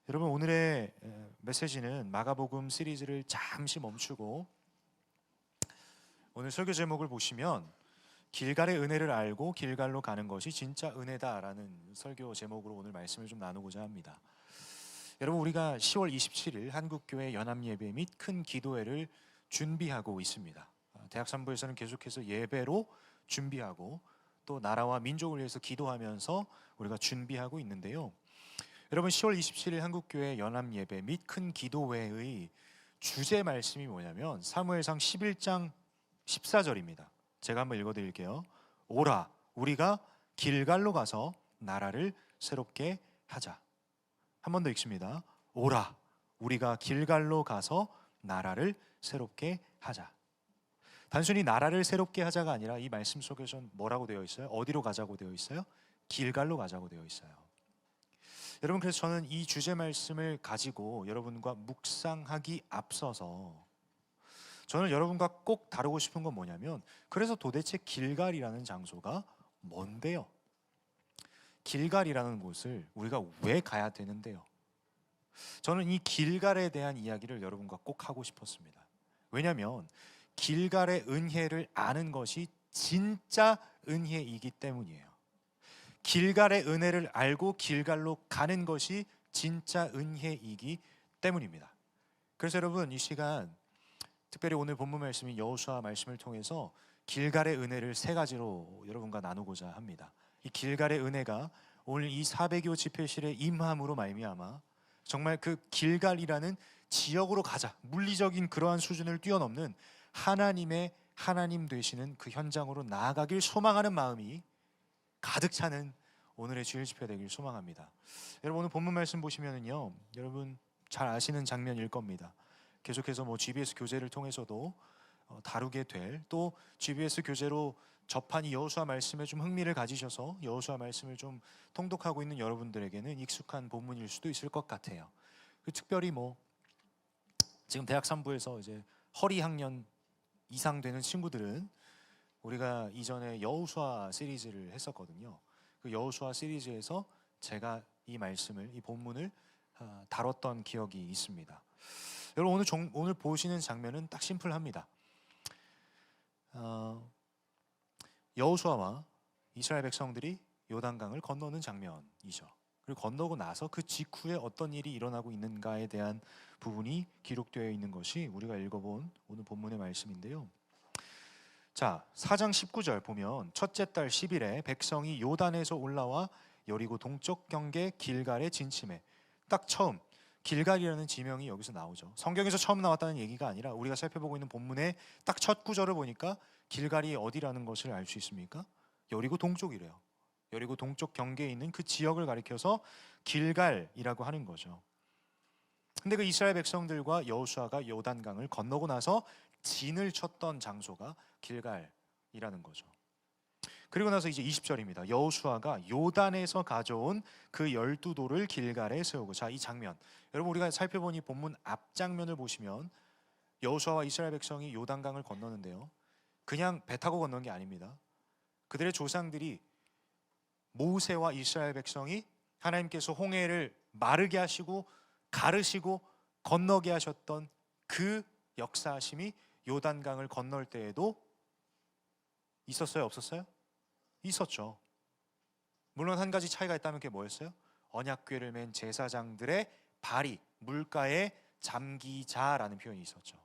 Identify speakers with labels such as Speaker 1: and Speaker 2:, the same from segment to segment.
Speaker 1: 여러분, 오늘의 메시지는 마가복음 시리즈를 잠시 멈추고 오늘 설교 제목을 보시면 길갈의 은혜를 알고 길갈로 가는 것이 진짜 은혜다라는 설교 제목으로 오늘 말씀을 좀 나누고자 합니다. 여러분, 우리가 10월 27일 한국교회 연합예배 및 큰 기도회를 준비하고 있습니다. 대학 3부에서는 계속해서 예배로 준비하고 또 나라와 민족을 위해서 기도하면서 우리가 준비하고 있는데요. 여러분, 10월 27일 한국교회 연합예배 및 큰 기도회의 주제 말씀이 뭐냐면 사무엘상 11장 14절입니다. 제가 한번 읽어드릴게요. 오라, 우리가 길갈로 가서 나라를 새롭게 하자. 한 번 더 읽습니다. 오라, 우리가 길갈로 가서 나라를 새롭게 하자. 단순히 나라를 새롭게 하자가 아니라 이 말씀 속에선 뭐라고 되어 있어요? 어디로 가자고 되어 있어요? 길갈로 가자고 되어 있어요. 여러분, 그래서 저는 이 주제 말씀을 가지고 여러분과 묵상하기 앞서서 저는 여러분과 꼭 다루고 싶은 건 뭐냐면, 그래서 도대체 길갈이라는 장소가 뭔데요? 길갈이라는 곳을 우리가 왜 가야 되는데요? 저는 이 길갈에 대한 이야기를 여러분과 꼭 하고 싶었습니다. 왜냐하면 길갈의 은혜를 아는 것이 진짜 은혜이기 때문이에요. 길갈의 은혜를 알고 길갈로 가는 것이 진짜 은혜이기 때문입니다. 그래서 여러분, 이 시간 특별히 오늘 본문 말씀인 여호수아 말씀을 통해서 길갈의 은혜를 세 가지로 여러분과 나누고자 합니다. 이 길갈의 은혜가 오늘 이 400여 집회실에 임함으로 말미암아 정말 그 길갈이라는 지역으로 가자, 물리적인 그러한 수준을 뛰어넘는 하나님의 하나님 되시는 그 현장으로 나아가길 소망하는 마음이 가득 차는 오늘의 주일 집회 되길 소망합니다. 여러분, 오늘 본문 말씀 보시면은요, 여러분 잘 아시는 장면일 겁니다. 계속해서 GBS 교재를 통해서도 다루게 될, 또 GBS 교재로 접한 이 여호수아 말씀에 좀 흥미를 가지셔서 여호수아 말씀을 좀 통독하고 있는 여러분들에게는 익숙한 본문일 수도 있을 것 같아요. 특별히 지금 대학 3부에서 이제 허리 학년 이상 되는 친구들은 우리가 이전에 여호수아 시리즈를 했었거든요. 그 여호수아 시리즈에서 제가 이 말씀을, 이 본문을 다뤘던 기억이 있습니다. 여러분, 오늘 보시는 장면은 딱 심플합니다. 여호수아와 이스라엘 백성들이 요단강을 건너는 장면이죠. 그리고 건너고 나서 그 직후에 어떤 일이 일어나고 있는가에 대한 부분이 기록되어 있는 것이 우리가 읽어본 오늘 본문의 말씀인데요. 자, 4장 19절 보면 첫째 달 10일에 백성이 요단에서 올라와 여리고 동쪽 경계 길갈에 진침해. 딱 처음 길갈이라는 지명이 여기서 나오죠. 성경에서 처음 나왔다는 얘기가 아니라 우리가 살펴보고 있는 본문의 딱 첫 구절을 보니까 길갈이 어디라는 것을 알 수 있습니까? 여리고 동쪽이래요. 여리고 동쪽 경계에 있는 그 지역을 가리켜서 길갈이라고 하는 거죠. 근데 그 이스라엘 백성들과 여호수아가 요단강을 건너고 나서 진을 쳤던 장소가 길갈이라는 거죠. 그리고 나서 이제 20절입니다. 여호수아가 요단에서 가져온 그 12돌을 길갈에 세우고. 자, 이 장면, 여러분 우리가 살펴보니 본문 앞 장면을 보시면 여호수아와 이스라엘 백성이 요단강을 건너는데요, 그냥 배 타고 건넌 게 아닙니다. 그들의 조상들이, 모세와 이스라엘 백성이 하나님께서 홍해를 마르게 하시고 가르시고 건너게 하셨던 그 역사하심이 요단강을 건널 때에도 있었어요, 없었어요? 있었죠. 물론 한 가지 차이가 있다면 그게 뭐였어요? 언약궤를 맨 제사장들의 발이 물가에 잠기자라는 표현이 있었죠.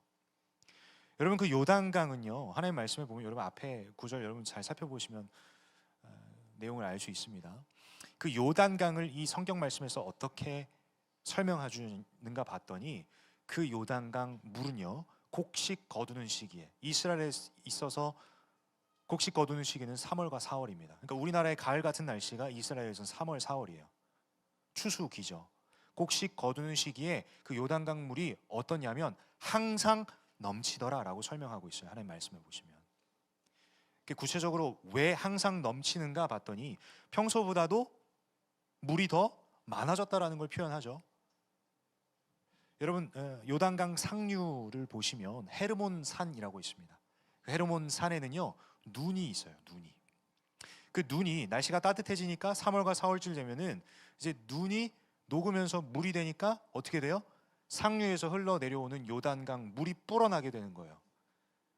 Speaker 1: 여러분, 그 요단강은요, 하나님 말씀을 보면 여러분 앞에 구절 여러분 잘 살펴보시면 내용을 알 수 있습니다. 그 요단강을 이 성경 말씀에서 어떻게 설명해 주는가 봤더니, 그 요단강 물은요, 곡식 거두는 시기에, 이스라엘에 있어서 곡식 거두는 시기는 3월과 4월입니다. 그러니까 우리나라의 가을 같은 날씨가 이스라엘에서는 3월, 4월이에요. 추수기죠. 곡식 거두는 시기에 그 요단강 물이 어떠냐면 항상 넘치더라라고 설명하고 있어요. 하나님 말씀을 보시면. 구체적으로 왜 항상 넘치는가 봤더니 평소보다도 물이 더 많아졌다라는 걸 표현하죠. 여러분, 요단강 상류를 보시면 헤르몬 산이라고 있습니다. 헤르몬 산에는요, 눈이 있어요. 눈이. 그 눈이 날씨가 따뜻해지니까 3월과 4월쯤 되면은 이제 눈이 녹으면서 물이 되니까 어떻게 돼요? 상류에서 흘러내려오는 요단강 물이 불어나게 되는 거예요.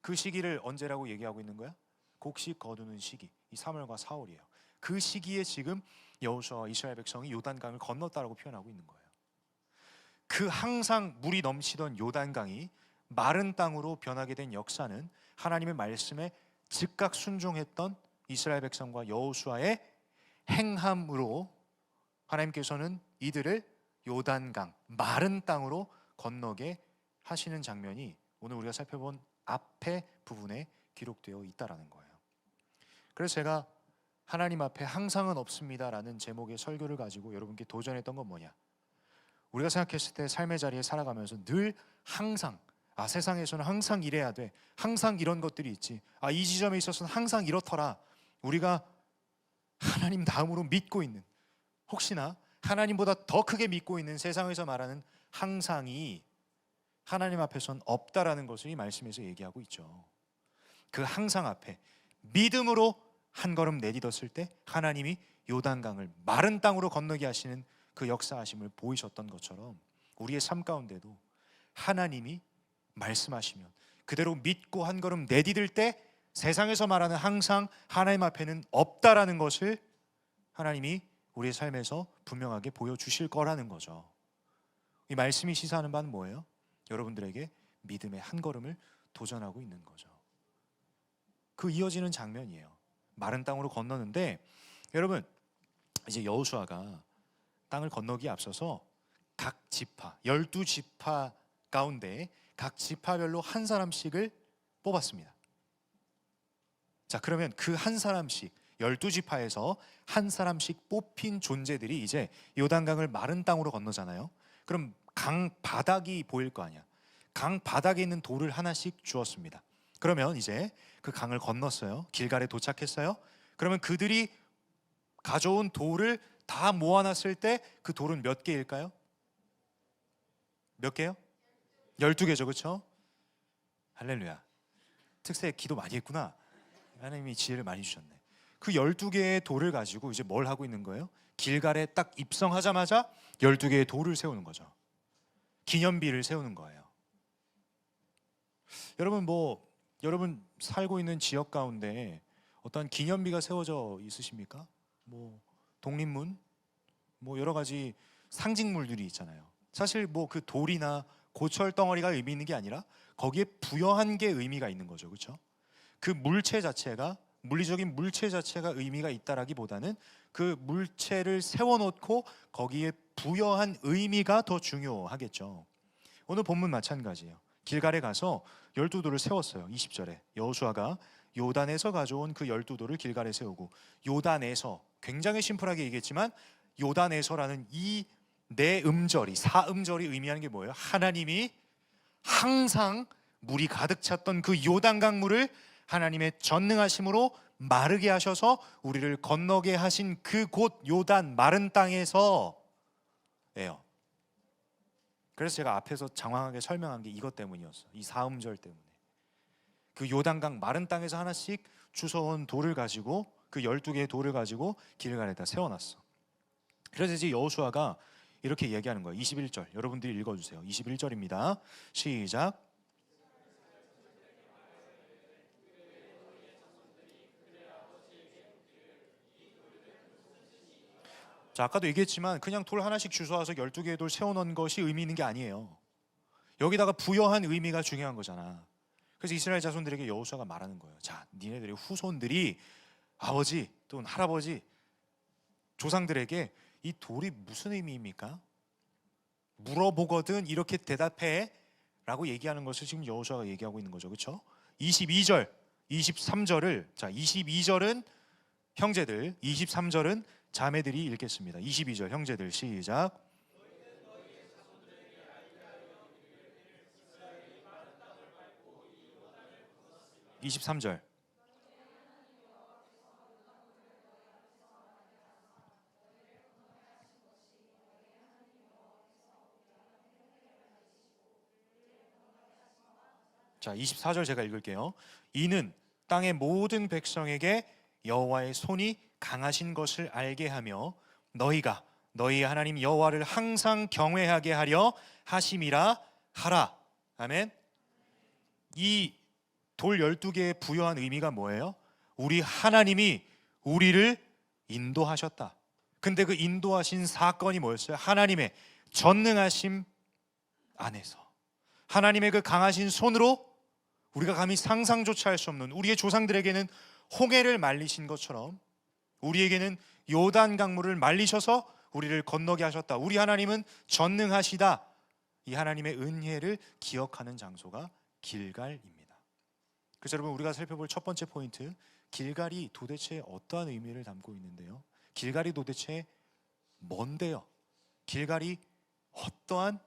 Speaker 1: 그 시기를 언제라고 얘기하고 있는 거야? 곡식 거두는 시기, 이 3월과 4월이에요. 그 시기에 지금 여호수아와 이스라엘 백성이 요단강을 건넜다라고 표현하고 있는 거예요. 그 항상 물이 넘치던 요단강이 마른 땅으로 변하게 된 역사는 하나님의 말씀에 즉각 순종했던 이스라엘 백성과 여호수아의 행함으로 하나님께서는 이들을 요단강, 마른 땅으로 건너게 하시는 장면이 오늘 우리가 살펴본 앞에 부분에 기록되어 있다라는 거예요. 그래서 제가 하나님 앞에 항상은 없습니다라는 제목의 설교를 가지고 여러분께 도전했던 건 뭐냐? 우리가 생각했을 때 삶의 자리에 살아가면서 늘 항상 세상에서는 항상 이래야 돼, 항상 이런 것들이 있지, 이 지점에 있어서는 항상 이렇더라. 우리가 하나님 다음으로 믿고 있는, 혹시나 하나님보다 더 크게 믿고 있는 세상에서 말하는 항상이 하나님 앞에선 없다라는 것을 이 말씀에서 얘기하고 있죠. 그 항상 앞에 믿음으로 한 걸음 내딛었을 때 하나님이 요단강을 마른 땅으로 건너게 하시는 그 역사하심을 보이셨던 것처럼 우리의 삶 가운데도 하나님이 말씀하시면 그대로 믿고 한 걸음 내딛을 때 세상에서 말하는 항상 하나님 앞에는 없다라는 것을 하나님이 우리의 삶에서 분명하게 보여주실 거라는 거죠. 이 말씀이 시사하는 바는 뭐예요? 여러분들에게 믿음의 한 걸음을 도전하고 있는 거죠. 그 이어지는 장면이에요. 마른 땅으로 건너는데 여러분, 이제 여호수아가 땅을 건너기에 앞서서 각 지파, 12지파 가운데 각 지파별로 한 사람씩을 뽑았습니다. 자, 그러면 그 한 사람씩, 12지파에서 한 사람씩 뽑힌 존재들이 이제 요단강을 마른 땅으로 건너잖아요. 그럼 강 바닥이 보일 거 아니야. 강 바닥에 있는 돌을 하나씩 주었습니다. 그러면 이제 그 강을 건넜어요. 길갈에 도착했어요. 그러면 그들이 가져온 돌을 다 모아놨을 때 그 돌은 몇 개일까요? 몇 개요? 12개죠, 그렇죠? 할렐루야. 특세 기도 많이 했구나. 하나님이 지혜를 많이 주셨네. 그 12개의 돌을 가지고 이제 뭘 하고 있는 거예요? 길갈에 딱 입성하자마자 12개의 돌을 세우는 거죠. 기념비를 세우는 거예요. 여러분 살고 있는 지역 가운데 어떤 기념비가 세워져 있으십니까? 독립문, 여러 가지 상징물들이 있잖아요. 사실 그 돌이나 고철 덩어리가 의미 있는 게 아니라 거기에 부여한 게 의미가 있는 거죠, 그렇죠? 그 물체 자체가, 물리적인 물체 자체가 의미가 있다라기보다는 그 물체를 세워놓고 거기에 부여한 의미가 더 중요하겠죠. 오늘 본문 마찬가지예요. 길갈에 가서 12돌을 세웠어요. 20절에 여호수아가 요단에서 가져온 그 12돌을 길갈에 세우고, 요단에서, 굉장히 심플하게 얘기했지만 요단에서라는 이 네 음절이, 4음절이 의미하는 게 뭐예요? 하나님이 항상 물이 가득 찼던 그 요단강 물을 하나님의 전능하심으로 마르게 하셔서 우리를 건너게 하신 그곳 요단 마른 땅에서예요. 그래서 제가 앞에서 장황하게 설명한 게 이것 때문이었어요. 이 4음절 때문에. 그 요단강 마른 땅에서 하나씩 주워온 돌을 가지고, 그 12개의 돌을 가지고 길갈에다 세워놨어. 그래서 이제 여호수아가 이렇게 얘기하는 거예요. 21절 여러분들이 읽어주세요. 21절입니다. 시작. 자, 아까도 얘기했지만 그냥 돌 하나씩 주워와서 12개의 돌 세워놓은 것이 의미 있는 게 아니에요. 여기다가 부여한 의미가 중요한 거잖아. 그래서 이스라엘 자손들에게 여호수아가 말하는 거예요. 자, 니네들의 후손들이 아버지 또는 할아버지, 조상들에게 이 돌이 무슨 의미입니까? 물어보거든 이렇게 대답해 라고 얘기하는 것을 지금 여호수아가 얘기하고 있는 거죠, 그렇죠? 22절, 23절을, 자, 22절은 형제들, 23절은 자매들이 읽겠습니다. 22절 형제들 시작. 23절. 자, 24절 제가 읽을게요. 이는 땅의 모든 백성에게 여호와의 손이 강하신 것을 알게 하며 너희가 너희 하나님 여호와를 항상 경외하게 하려 하심이라 하라. 아멘. 이 돌 12개의 부여한 의미가 뭐예요? 우리 하나님이 우리를 인도하셨다. 근데 그 인도하신 사건이 뭐였어요? 하나님의 전능하심 안에서, 하나님의 그 강하신 손으로 우리가 감히 상상조차 할 수 없는, 우리의 조상들에게는 홍해를 말리신 것처럼 우리에게는 요단 강물을 말리셔서 우리를 건너게 하셨다. 우리 하나님은 전능하시다. 이 하나님의 은혜를 기억하는 장소가 길갈입니다. 그래서 여러분, 우리가 살펴볼 첫 번째 포인트, 길갈이 도대체 어떠한 의미를 담고 있는데요? 길갈이 도대체 뭔데요? 길갈이 어떠한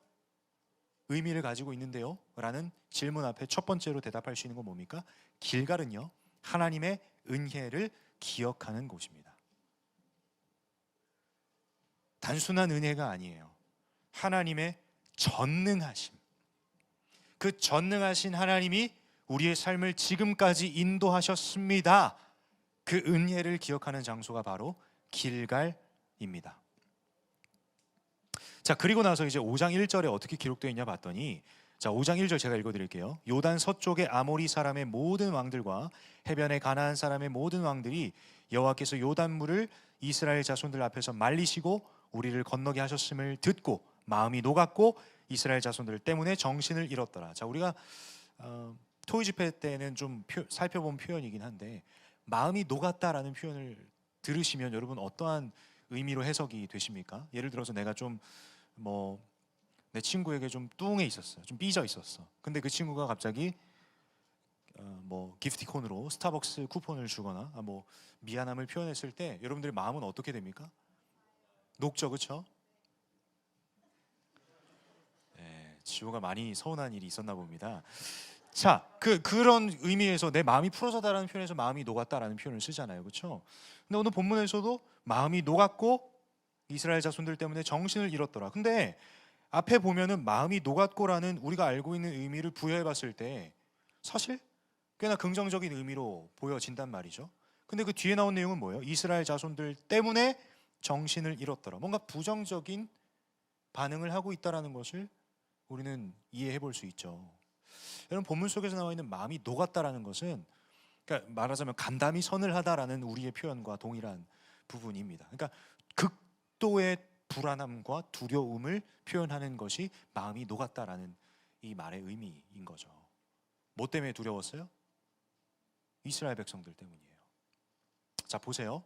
Speaker 1: 의미를 가지고 있는데요? 라는 질문 앞에 첫 번째로 대답할 수 있는 건 뭡니까? 길갈은요, 하나님의 은혜를 기억하는 곳입니다. 단순한 은혜가 아니에요. 하나님의 전능하심, 그 전능하신 하나님이 우리의 삶을 지금까지 인도하셨습니다. 그 은혜를 기억하는 장소가 바로 길갈입니다. 자, 그리고 나서 이제 5장 1절에 어떻게 기록되어 있냐 봤더니, 자, 5장 1절 제가 읽어드릴게요. 요단 서쪽의 아모리 사람의 모든 왕들과 해변의 가나안 사람의 모든 왕들이 여호와께서 요단물을 이스라엘 자손들 앞에서 말리시고 우리를 건너게 하셨음을 듣고 마음이 녹았고 이스라엘 자손들 때문에 정신을 잃었더라. 자, 우리가 토요 집회 때는 좀 살펴본 표현이긴 한데, 마음이 녹았다라는 표현을 들으시면 여러분 어떠한 의미로 해석이 되십니까? 예를 들어서 내가 좀 내 친구에게 좀 뚱해 있었어요. 좀 삐져 있었어. 근데 그 친구가 갑자기 기프티콘으로 스타벅스 쿠폰을 주거나 미안함을 표현했을 때 여러분들의 마음은 어떻게 됩니까? 녹죠, 그렇죠? 네, 지호가 많이 서운한 일이 있었나 봅니다. 자, 그런 의미에서 내 마음이 풀어졌다라는 표현에서 마음이 녹았다라는 표현을 쓰잖아요, 그렇죠? 근데 오늘 본문에서도 마음이 녹았고 이스라엘 자손들 때문에 정신을 잃었더라. 근데 앞에 보면은 마음이 녹았고라는 우리가 알고 있는 의미를 부여해 봤을 때 사실 꽤나 긍정적인 의미로 보여진단 말이죠. 근데 그 뒤에 나온 내용은 뭐예요? 이스라엘 자손들 때문에 정신을 잃었더라. 뭔가 부정적인 반응을 하고 있다라는 것을 우리는 이해해 볼 수 있죠. 여러분, 본문 속에서 나와 있는 마음이 녹았다라는 것은, 그러니까 말하자면 간담이 서늘하다라는 우리의 표현과 동일한 부분입니다. 그러니까 극도의 불안함과 두려움을 표현하는 것이 마음이 녹았다라는 이 말의 의미인 거죠. 뭐 때문에 두려웠어요? 이스라엘 백성들 때문이에요. 자, 보세요.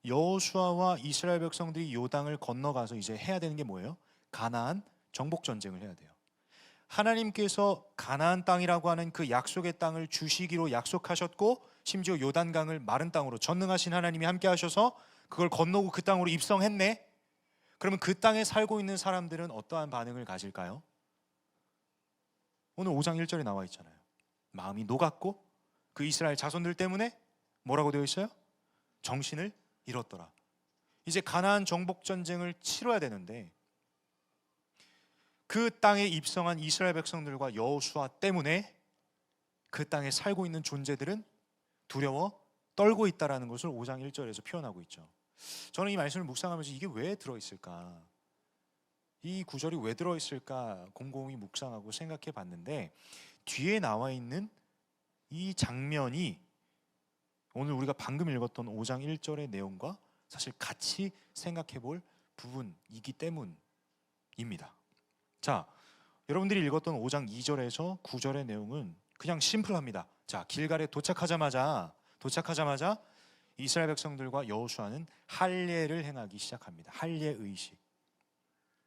Speaker 1: 여호수아와 이스라엘 백성들이 요단을 건너가서 이제 해야 되는 게 뭐예요? 가나안 정복 전쟁을 해야 돼요. 하나님께서 가나안 땅이라고 하는 그 약속의 땅을 주시기로 약속하셨고, 심지어 요단강을 마른 땅으로 전능하신 하나님이 함께 하셔서 그걸 건너고 그 땅으로 입성했네. 그러면 그 땅에 살고 있는 사람들은 어떠한 반응을 가질까요? 오늘 5장 1절에 나와 있잖아요. 마음이 녹았고 그 이스라엘 자손들 때문에 뭐라고 되어 있어요? 정신을 잃었더라. 이제 가나안 정복 전쟁을 치러야 되는데 그 땅에 입성한 이스라엘 백성들과 여호수아 때문에 그 땅에 살고 있는 존재들은 두려워 떨고 있다라는 것을 5장 1절에서 표현하고 있죠. 저는 이 말씀을 묵상하면서 이게 왜 들어있을까? 이 구절이 왜 들어있을까? 곰곰이 묵상하고 생각해 봤는데, 뒤에 나와 있는 이 장면이 오늘 우리가 방금 읽었던 5장 1절의 내용과 사실 같이 생각해 볼 부분이기 때문입니다. 자, 여러분들이 읽었던 5장 2절에서 9절의 내용은 그냥 심플합니다. 자, 길갈에 도착하자마자 이스라엘 백성들과 여호수아는 할례를 행하기 시작합니다. 할례 의식.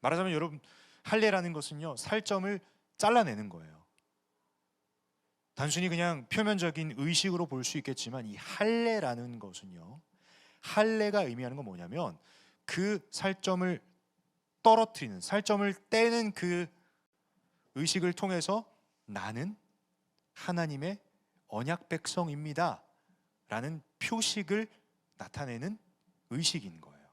Speaker 1: 말하자면 여러분, 할례라는 것은요, 살점을 잘라내는 거예요. 단순히 그냥 표면적인 의식으로 볼 수 있겠지만 이 할례라는 것은요, 할례가 의미하는 건 뭐냐면 그 살점을 떨어뜨리는, 살점을 떼는 그 의식을 통해서 나는 하나님의 언약 백성입니다 라는 표식을 나타내는 의식인 거예요.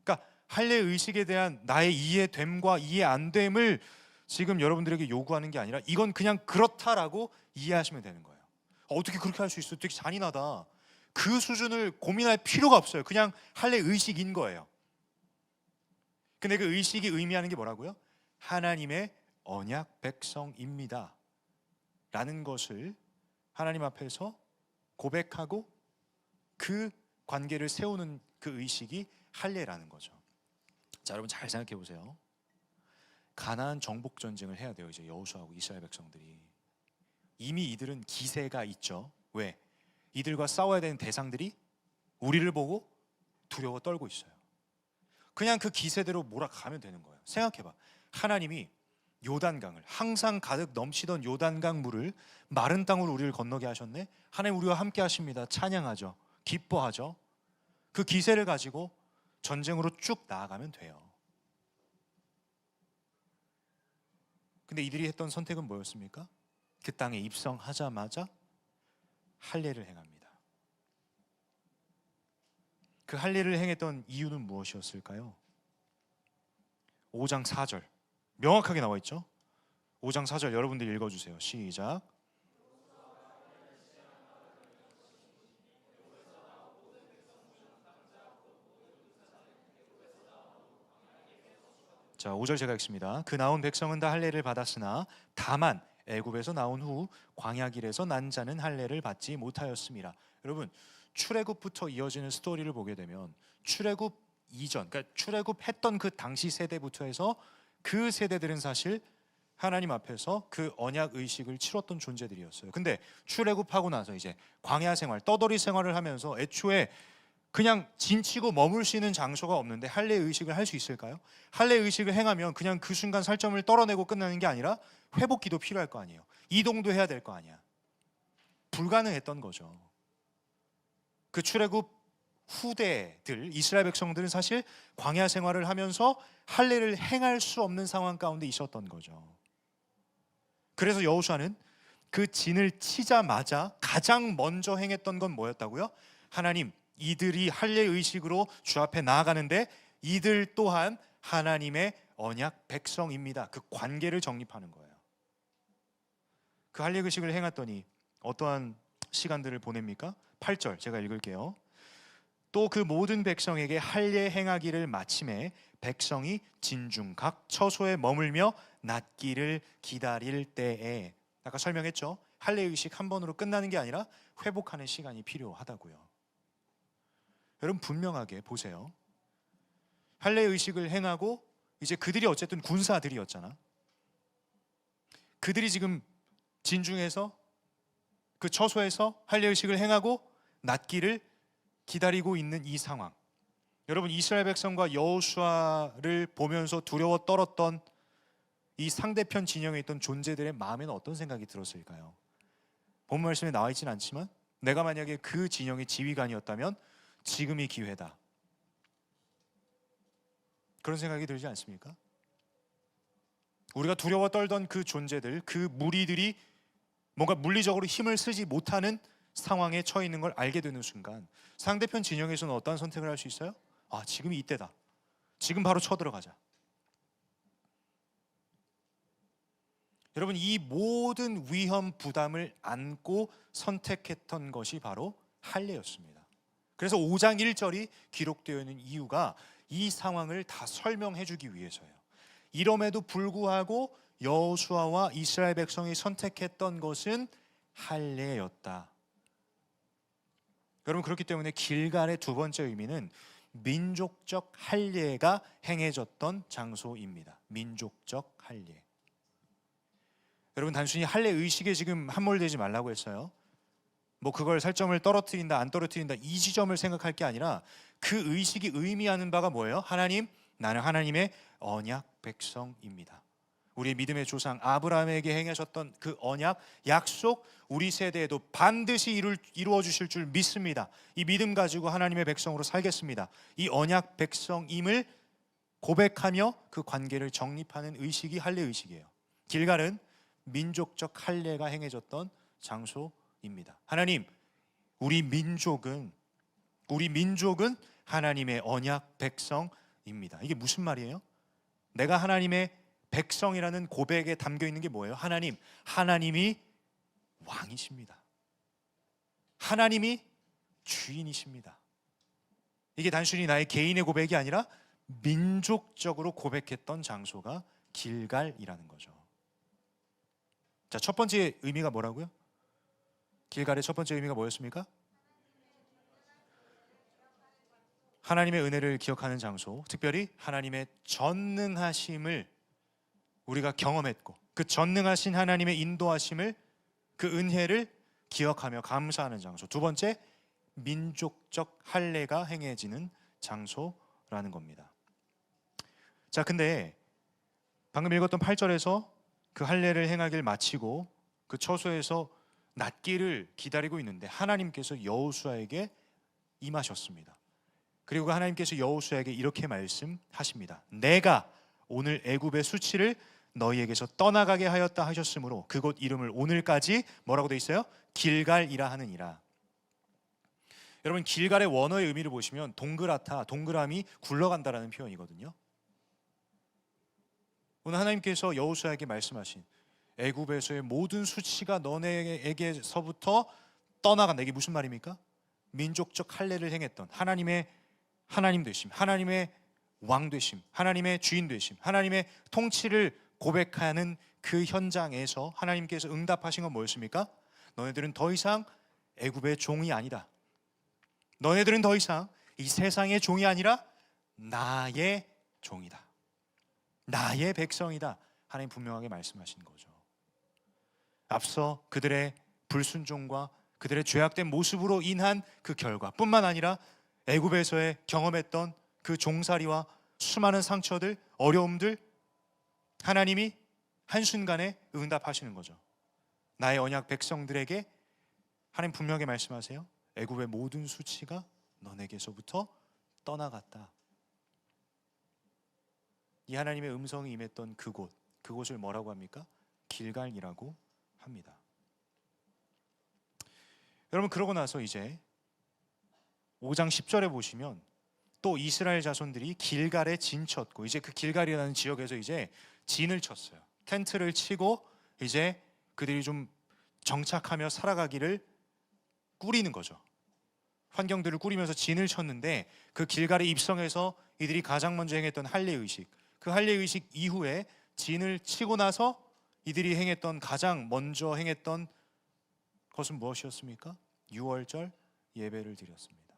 Speaker 1: 그러니까 할례 의식에 대한 나의 이해됨과 이해 안 됨을 지금 여러분들에게 요구하는 게 아니라 이건 그냥 그렇다라고 이해하시면 되는 거예요. 어떻게 그렇게 할 수 있어? 되게 잔인하다. 그 수준을 고민할 필요가 없어요. 그냥 할례 의식인 거예요. 근데 그 의식이 의미하는 게 뭐라고요? 하나님의 언약 백성입니다 라는 것을 하나님 앞에서 고백하고 그 관계를 세우는 그 의식이 할례라는 거죠. 자, 여러분 잘 생각해 보세요. 가나안 정복 전쟁을 해야 돼요. 이제 여호수아하고 이스라엘 백성들이. 이미 이들은 기세가 있죠. 왜? 이들과 싸워야 되는 대상들이 우리를 보고 두려워 떨고 있어요. 그냥 그 기세대로 몰아가면 되는 거예요. 생각해봐. 하나님이 요단강을, 항상 가득 넘치던 요단강 물을 마른 땅으로 우리를 건너게 하셨네. 하나님 우리와 함께 하십니다. 찬양하죠. 기뻐하죠. 그 기세를 가지고 전쟁으로 쭉 나아가면 돼요. 근데 이들이 했던 선택은 뭐였습니까? 그 땅에 입성하자마자 할례를 행합니다. 그 할례를 행했던 이유는 무엇이었을까요? 5장 4절 명확하게 나와 있죠. 5장 4절 여러분들 읽어주세요. 시작. 자, 5절 제가 읽습니다. 그 나온 백성은 다 할례를 받았으나 다만 애굽에서 나온 후 광야길에서 난 자는 할례를 받지 못하였습니다. 여러분, 출애굽부터 이어지는 스토리를 보게 되면 출애굽 이전, 그러니까 출애굽했던 그 당시 세대부터 해서 그 세대들은 사실 하나님 앞에서 그 언약 의식을 치렀던 존재들이었어요. 근데 출애굽하고 나서 이제 광야 생활, 떠돌이 생활을 하면서 애초에 그냥 진치고 머물 수 있는 장소가 없는데 할례 의식을 할 수 있을까요? 할례 의식을 행하면 그냥 그 순간 살점을 떨어내고 끝나는 게 아니라 회복기도 필요할 거 아니에요. 이동도 해야 될 거 아니야. 불가능했던 거죠. 그 출애굽 후대들, 이스라엘 백성들은 사실 광야 생활을 하면서 할례를 행할 수 없는 상황 가운데 있었던 거죠. 그래서 여호수아는 그 진을 치자마자 가장 먼저 행했던 건 뭐였다고요? 하나님, 이들이 할례 의식으로 주 앞에 나아가는데 이들 또한 하나님의 언약 백성입니다. 그 관계를 정립하는 거예요. 그 할례 의식을 행했더니 어떠한 시간들을 보냅니까? 8절 제가 읽을게요. 또 그 모든 백성에게 할례 행하기를 마침에 백성이 진중 각 처소에 머물며 낫기를 기다릴 때에, 아까 설명했죠. 할례 의식 한 번으로 끝나는 게 아니라 회복하는 시간이 필요하다고요. 여러분 분명하게 보세요. 할례 의식을 행하고 이제 그들이 어쨌든 군사들이었잖아. 그들이 지금 진중에서 그 처소에서 할례 의식을 행하고 낫기를 기다리고 있는 이 상황. 여러분 이스라엘 백성과 여호수아를 보면서 두려워 떨었던 이 상대편 진영에 있던 존재들의 마음에는 어떤 생각이 들었을까요? 본문 말씀에 나와 있지는 않지만 내가 만약에 그 진영의 지휘관이었다면 지금이 기회다, 그런 생각이 들지 않습니까? 우리가 두려워 떨던 그 존재들, 그 무리들이 뭔가 물리적으로 힘을 쓰지 못하는 상황에 처해 있는 걸 알게 되는 순간 상대편 진영에서는 어떠한 선택을 할 수 있어요? 아, 지금이 이때다. 지금 바로 쳐들어가자. 여러분 이 모든 위험 부담을 안고 선택했던 것이 바로 할례였습니다. 그래서 5장 1절이 기록되어 있는 이유가 이 상황을 다 설명해 주기 위해서예요. 이럼에도 불구하고 여호수아와 이스라엘 백성이 선택했던 것은 할례였다. 여러분 그렇기 때문에 길갈의 두 번째 의미는 민족적 할례가 행해졌던 장소입니다. 민족적 할례. 여러분 단순히 할례 의식에 지금 함몰되지 말라고 했어요. 뭐 그걸 살점을 떨어뜨린다 안 떨어뜨린다 이 지점을 생각할 게 아니라 그 의식이 의미하는 바가 뭐예요? 하나님, 나는 하나님의 언약 백성입니다. 우리의 믿음의 조상 아브라함에게 행하셨던 그 언약, 약속 우리 세대에도 반드시 이루어 주실 줄 믿습니다. 이 믿음 가지고 하나님의 백성으로 살겠습니다. 이 언약 백성임을 고백하며 그 관계를 정립하는 의식이 할례 의식이에요. 길갈은 민족적 할례가 행해졌던 장소입니다. 하나님, 우리 민족은 하나님의 언약 백성입니다. 이게 무슨 말이에요? 내가 하나님의 백성이라는 고백에 담겨 있는 게 뭐예요? 하나님이 왕이십니다. 하나님이 주인이십니다. 이게 단순히 나의 개인의 고백이 아니라 민족적으로 고백했던 장소가 길갈이라는 거죠. 자, 첫 번째 의미가 뭐라고요? 길갈의 첫 번째 의미가 뭐였습니까? 하나님의 은혜를 기억하는 장소, 특별히 하나님의 전능하심을 우리가 경험했고 그 전능하신 하나님의 인도하심을, 그 은혜를 기억하며 감사하는 장소. 두 번째, 민족적 할례가 행해지는 장소라는 겁니다. 자, 근데 방금 읽었던 8절에서 그 할례를 행하길 마치고 그 처소에서 낫기를 기다리고 있는데 하나님께서 여호수아에게 임하셨습니다. 그리고 하나님께서 여호수아에게 이렇게 말씀하십니다. 내가 오늘 애굽의 수치를 너희에게서 떠나가게 하였다 하셨으므로 그곳 이름을 오늘까지 뭐라고 돼 있어요? 길갈이라 하느니라. 여러분, 길갈의 원어의 의미를 보시면 동그랗다, 동그라미 굴러간다라는 표현이거든요. 오늘 하나님께서 여호수아에게 말씀하신 애굽에서의 모든 수치가 너네에게서부터 떠나간다. 이게 무슨 말입니까? 민족적 할례를 행했던 하나님의 하나님 되심, 하나님의 왕 되심, 하나님의 주인 되심, 하나님의 통치를 고백하는 그 현장에서 하나님께서 응답하신 건 뭐였습니까? 너네들은 더 이상 애굽의 종이 아니다. 너네들은 더 이상 이 세상의 종이 아니라 나의 종이다. 나의 백성이다. 하나님 분명하게 말씀하신 거죠. 앞서 그들의 불순종과 그들의 죄악된 모습으로 인한 그 결과뿐만 아니라 애굽에서의 경험했던 그 종살이와 수많은 상처들, 어려움들, 하나님이 한순간에 응답하시는 거죠. 나의 언약 백성들에게 하나님 분명하게 말씀하세요. 애굽의 모든 수치가 너네게서부터 떠나갔다. 이 하나님의 음성이 임했던 그곳을 뭐라고 합니까? 길갈이라고 합니다. 여러분, 그러고 나서 이제 5장 10절에 보시면 또 이스라엘 자손들이 길갈에 진쳤고, 이제 그 길갈이라는 지역에서 이제 진을 쳤어요. 텐트를 치고 이제 그들이 좀 정착하며 살아가기를 꾸리는 거죠. 환경들을 꾸리면서 진을 쳤는데 그 길갈에 입성해서 이들이 가장 먼저 행했던 할례의식, 그 할례의식 이후에 진을 치고 나서 이들이 행했던 가장 먼저 행했던 것은 무엇이었습니까? 유월절 예배를 드렸습니다.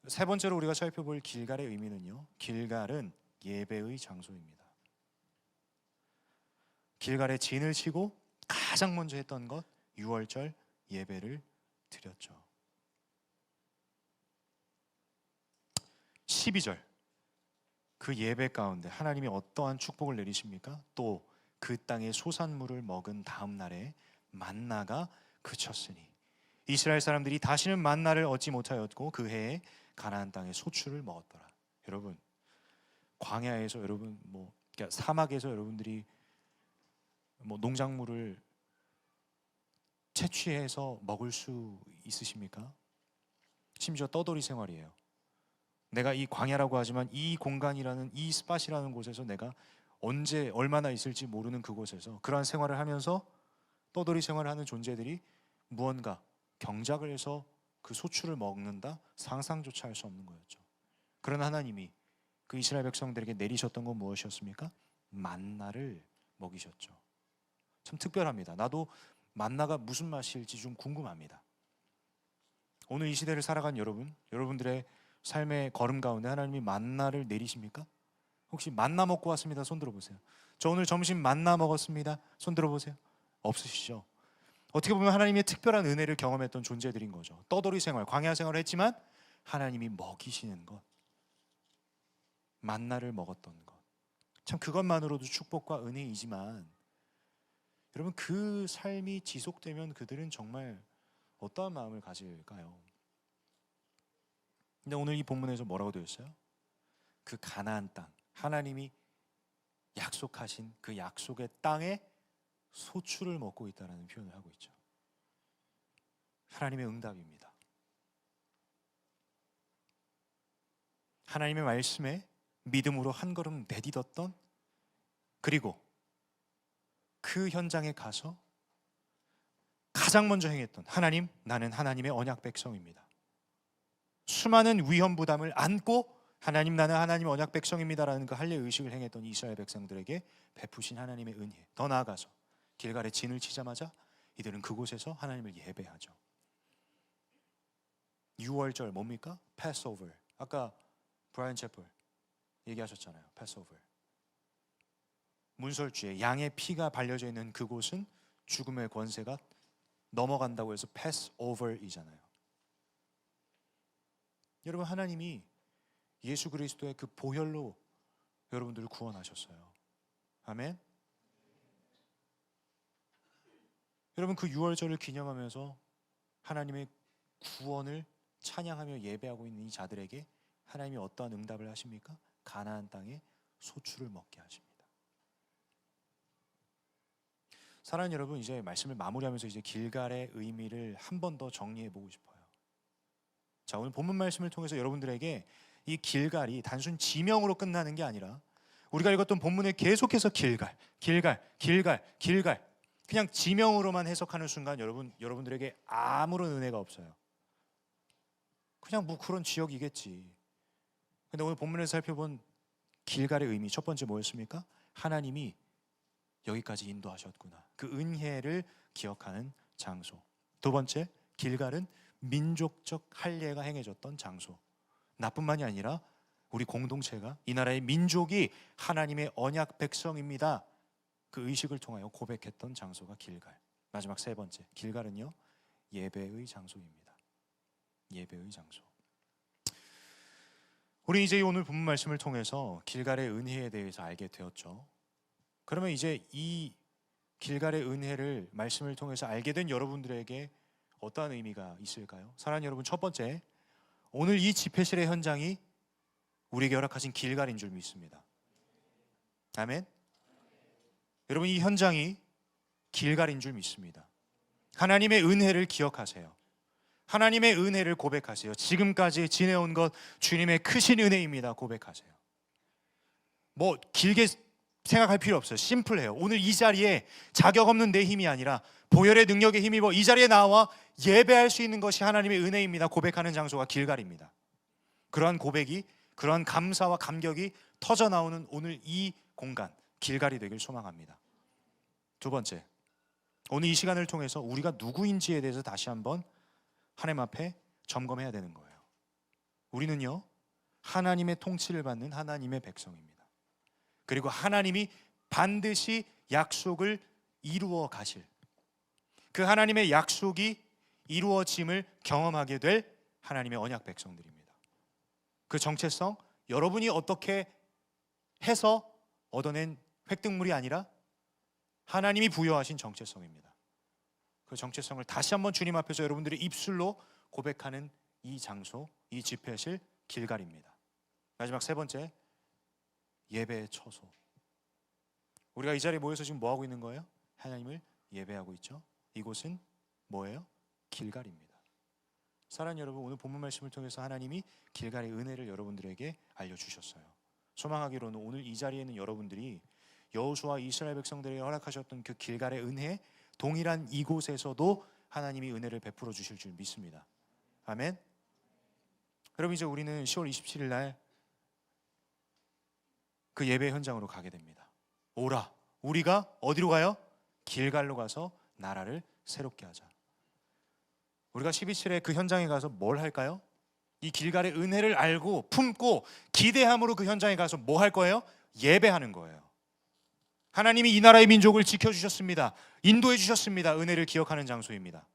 Speaker 1: 세 번째로 우리가 살펴볼 길갈의 의미는요, 길갈은 예배의 장소입니다. 길갈에 진을 치고 가장 먼저 했던 것, 유월절 예배를 드렸죠. 12절, 그 예배 가운데 하나님이 어떠한 축복을 내리십니까? 또 그 땅의 소산물을 먹은 다음 날에 만나가 그쳤으니 이스라엘 사람들이 다시는 만나를 얻지 못하였고 그 해에 가나안 땅의 소출을 먹었더라. 여러분, 광야에서 여러분 그러니까 사막에서 여러분들이 농작물을 채취해서 먹을 수 있으십니까? 심지어 떠돌이 생활이에요. 내가 이 광야라고 하지만 이 공간이라는, 이 스팟이라는 곳에서 내가 언제 얼마나 있을지 모르는 그곳에서 그러한 생활을 하면서 떠돌이 생활을 하는 존재들이 무언가 경작을 해서 그 소출을 먹는다? 상상조차 할 수 없는 거였죠. 그러나 하나님이 그 이스라엘 백성들에게 내리셨던 건 무엇이었습니까? 만나를 먹이셨죠. 참 특별합니다. 나도 만나가 무슨 맛일지 좀 궁금합니다. 오늘 이 시대를 살아간 여러분들의 삶의 걸음 가운데 하나님이 만나를 내리십니까? 혹시 만나 먹고 왔습니다. 손 들어보세요. 저 오늘 점심 만나 먹었습니다. 손 들어보세요. 없으시죠? 어떻게 보면 하나님의 특별한 은혜를 경험했던 존재들인 거죠. 떠돌이 생활, 광야 생활을 했지만 하나님이 먹이시는 것, 만나를 먹었던 것, 참 그것만으로도 축복과 은혜이지만 여러분, 그 삶이 지속되면 그들은 정말 어떠한 마음을 가질까요? 근데 오늘 이 본문에서 뭐라고 되어 있어요? 그 가나안 땅, 하나님이 약속하신 그 약속의 땅에 소출을 먹고 있다는 표현을 하고 있죠. 하나님의 응답입니다. 하나님의 말씀에 믿음으로 한 걸음 내딛었던, 그리고 그 현장에 가서 가장 먼저 행했던, 하나님, 나는 하나님의 언약 백성입니다. 수많은 위험 부담을 안고 하나님, 나는 하나님 언약 백성입니다라는 그 할례 의식을 행했던 이스라엘 백성들에게 베푸신 하나님의 은혜, 더 나아가서 길갈에 진을 치자마자 이들은 그곳에서 하나님을 예배하죠. 유월절 뭡니까? 패스오버. 아까 브라이언 채플 얘기하셨잖아요. 패스오버. 문설주에 양의 피가 발려져 있는 그곳은 죽음의 권세가 넘어간다고 해서 패스오버이잖아요. 여러분, 하나님이 예수 그리스도의 그 보혈로 여러분들을 구원하셨어요. 아멘. 여러분, 그 유월절을 기념하면서 하나님의 구원을 찬양하며 예배하고 있는 이 자들에게 하나님이 어떠한 응답을 하십니까? 가나안 땅에 소출을 먹게 하십니다. 사랑하는 여러분, 이제 말씀을 마무리하면서 이제 길갈의 의미를 한 번 더 정리해 보고 싶어요. 자, 오늘 본문 말씀을 통해서 여러분들에게 이 길갈이 단순 지명으로 끝나는 게 아니라 우리가 읽었던 본문에 계속해서 길갈, 길갈, 길갈, 길갈, 그냥 지명으로만 해석하는 순간 여러분들에게 아무런 은혜가 없어요. 그냥 뭐 그런 지역이겠지. 근데 오늘 본문에서 살펴본 길갈의 의미, 첫 번째 뭐였습니까? 하나님이 여기까지 인도하셨구나. 그 은혜를 기억하는 장소. 두 번째, 길갈은 민족적 할례가 행해졌던 장소. 나뿐만이 아니라 우리 공동체가, 이 나라의 민족이 하나님의 언약 백성입니다. 그 의식을 통하여 고백했던 장소가 길갈. 마지막 세 번째, 길갈은요, 예배의 장소입니다. 예배의 장소. 우리 이제 오늘 본문 말씀을 통해서 길갈의 은혜에 대해서 알게 되었죠. 그러면 이제 이 길갈의 은혜를 말씀을 통해서 알게 된 여러분들에게 어떠한 의미가 있을까요? 사랑하는 여러분, 첫 번째, 오늘 이 집회실의 현장이 우리에게 허락하신 길갈인 줄 믿습니다. 아멘. 여러분, 이 현장이 길갈인 줄 믿습니다. 하나님의 은혜를 기억하세요. 하나님의 은혜를 고백하세요. 지금까지 지내온 것 주님의 크신 은혜입니다. 고백하세요. 뭐 길게 생각할 필요 없어요. 심플해요. 오늘 이 자리에 자격 없는 내 힘이 아니라 보혈의 능력에 힘입어 이 자리에 나와 예배할 수 있는 것이 하나님의 은혜입니다. 고백하는 장소가 길갈입니다. 그러한 고백이, 그러한 감사와 감격이 터져 나오는 오늘 이 공간, 길갈이 되길 소망합니다. 두 번째, 오늘 이 시간을 통해서 우리가 누구인지에 대해서 다시 한번 하나님 앞에 점검해야 되는 거예요. 우리는요, 하나님의 통치를 받는 하나님의 백성입니다. 그리고 하나님이 반드시 약속을 이루어 가실, 그 하나님의 약속이 이루어짐을 경험하게 될 하나님의 언약 백성들입니다. 그 정체성, 여러분이 어떻게 해서 얻어낸 획득물이 아니라 하나님이 부여하신 정체성입니다. 그 정체성을 다시 한번 주님 앞에서 여러분들의 입술로 고백하는 이 장소, 이 집회실 길갈입니다. 마지막 세 번째, 예배의 처소. 우리가 이 자리에 모여서 지금 뭐 하고 있는 거예요? 하나님을 예배하고 있죠. 이곳은 뭐예요? 길갈입니다. 사랑하는 여러분, 오늘 본문 말씀을 통해서 하나님이 길갈의 은혜를 여러분들에게 알려주셨어요. 소망하기로는 오늘 이 자리에 있는 여러분들이 여호수아 이스라엘 백성들에게 허락하셨던 그 길갈의 은혜, 동일한 이곳에서도 하나님이 은혜를 베풀어 주실 줄 믿습니다. 아멘. 여러분, 이제 우리는 10월 27일 날 그 예배 현장으로 가게 됩니다. 오라, 우리가 어디로 가요? 길갈로 가서 나라를 새롭게 하자. 우리가 12.7에 그 현장에 가서 뭘 할까요? 이 길갈의 은혜를 알고 품고 기대함으로 그 현장에 가서 뭐 할 거예요? 예배하는 거예요. 하나님이 이 나라의 민족을 지켜주셨습니다. 인도해 주셨습니다. 은혜를 기억하는 장소입니다.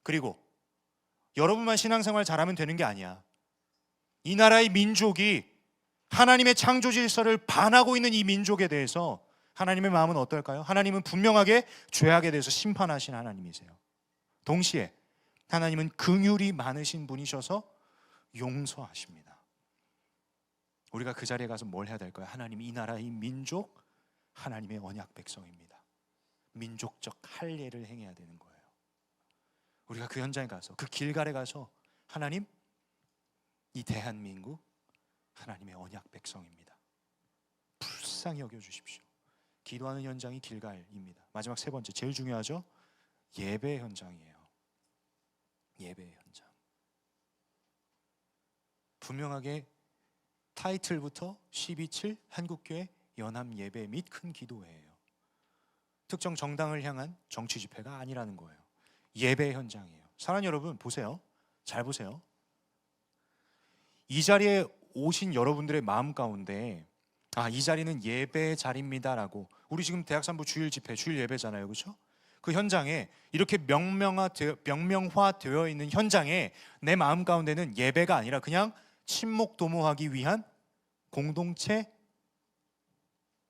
Speaker 1: 그리고 여러분만 신앙생활 잘하면 되는 게 아니야. 이 나라의 민족이 하나님의 창조 질서를 반하고 있는 이 민족에 대해서 하나님의 마음은 어떨까요? 하나님은 분명하게 죄악에 대해서 심판하신 하나님이세요. 동시에 하나님은 긍휼이 많으신 분이셔서 용서하십니다. 우리가 그 자리에 가서 뭘 해야 될까요? 하나님, 이 나라의 민족, 하나님의 언약 백성입니다. 민족적 할례를 행해야 되는 거예요. 우리가 그 현장에 가서, 그 길갈에 가서 하나님, 이 대한민국 하나님의 언약 백성입니다. 불쌍히 여겨주십시오. 기도하는 현장이 길갈입니다. 마지막 세 번째, 제일 중요하죠? 예배 현장이에요. 예배 현장. 분명하게 타이틀부터 12.7 한국교회 연합예배 및 큰 기도회예요. 특정 정당을 향한 정치 집회가 아니라는 거예요. 예배 현장이에요. 사랑하는 여러분, 보세요. 잘 보세요. 이 자리에 오신 여러분들의 마음 가운데 이 자리는 예배 자리입니다라고, 우리 지금 대학산부 주일 집회, 주일 예배잖아요, 그렇죠? 그 현장에 이렇게 명명화되어 있는 현장에 내 마음 가운데는 예배가 아니라 그냥 친목 도모하기 위한 공동체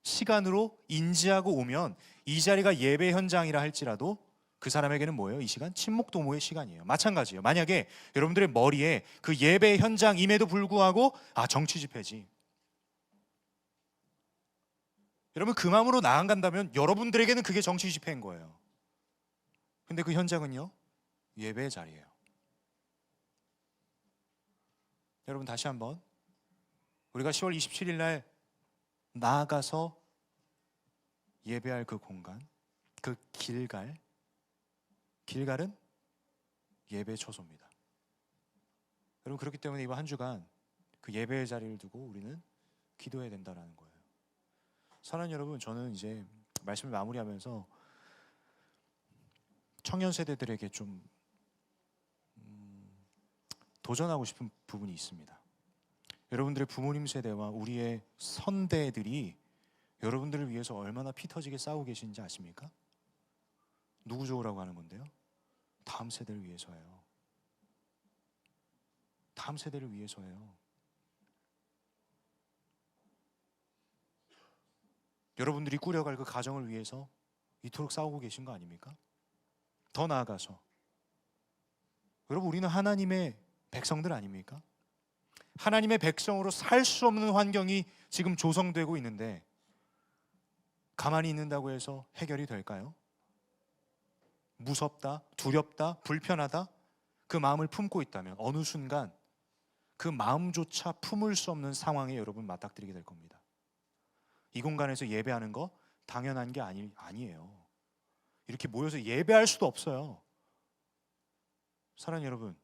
Speaker 1: 시간으로 인지하고 오면 이 자리가 예배 현장이라 할지라도 그 사람에게는 뭐예요? 이 시간 친목 도모의 시간이에요. 마찬가지예요. 만약에 여러분들의 머리에 그 예배 현장임에도 불구하고 정치 집회지, 여러분 그 마음으로 나아간다면 여러분들에게는 그게 정치 집회인 거예요. 근데 그 현장은요, 예배의 자리예요. 여러분 다시 한번, 우리가 10월 27일 날 나아가서 예배할 그 공간, 그 길갈은 예배의 초소입니다. 여러분 그렇기 때문에 이번 한 주간 그 예배의 자리를 두고 우리는 기도해야 된다는 거예요. 사랑하는 여러분, 저는 이제 말씀을 마무리하면서 청년 세대들에게 좀 도전하고 싶은 부분이 있습니다. 여러분들의 부모님 세대와 우리의 선대들이 여러분들을 위해서 얼마나 피 터지게 싸우고 계신지 아십니까? 누구 좋으라고 하는 건데요? 다음 세대를 위해서예요. 다음 세대를 위해서예요. 여러분들이 꾸려갈 그 가정을 위해서 이토록 싸우고 계신 거 아닙니까? 더 나아가서 여러분, 우리는 하나님의 백성들 아닙니까? 하나님의 백성으로 살 수 없는 환경이 지금 조성되고 있는데 가만히 있는다고 해서 해결이 될까요? 무섭다, 두렵다, 불편하다, 그 마음을 품고 있다면 어느 순간 그 마음조차 품을 수 없는 상황에 여러분 맞닥뜨리게 될 겁니다. 이 공간에서 예배하는 거 당연한 게 아니에요. 이렇게 모여서 예배할 수도 없어요. 사랑하는 여러분,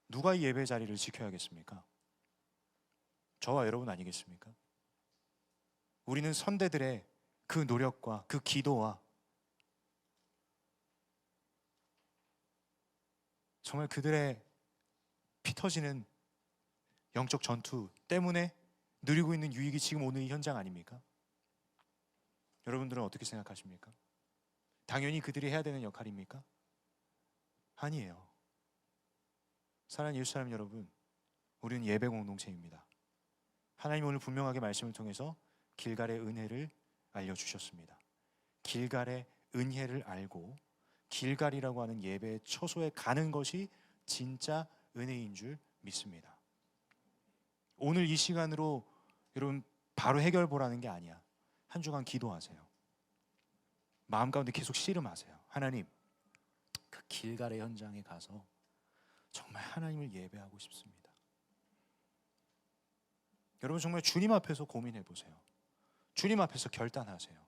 Speaker 1: 누가 이 예배 자리를 지켜야겠습니까? 저와 여러분 아니겠습니까? 우리는 선대들의 그 노력과 그 기도와 정말 그들의 피 터지는 영적 전투 때문에 누리고 있는 유익이 지금 오늘 이 현장 아닙니까? 여러분들은 어떻게 생각하십니까? 당연히 그들이 해야 되는 역할입니까? 아니에요. 사랑하는 예수 사람 여러분, 우리는 예배 공동체입니다. 하나님 오늘 분명하게 말씀을 통해서 길갈의 은혜를 알려주셨습니다. 길갈의 은혜를 알고 길갈이라고 하는 예배의 처소에 가는 것이 진짜 은혜인 줄 믿습니다. 오늘 이 시간으로 여러분 바로 해결 보라는 게 아니야. 한 주간 기도하세요. 마음 가운데 계속 씨름하세요. 하나님, 그 길갈의 현장에 가서 정말 하나님을 예배하고 싶습니다. 여러분 정말 주님 앞에서 고민해 보세요. 주님 앞에서 결단하세요.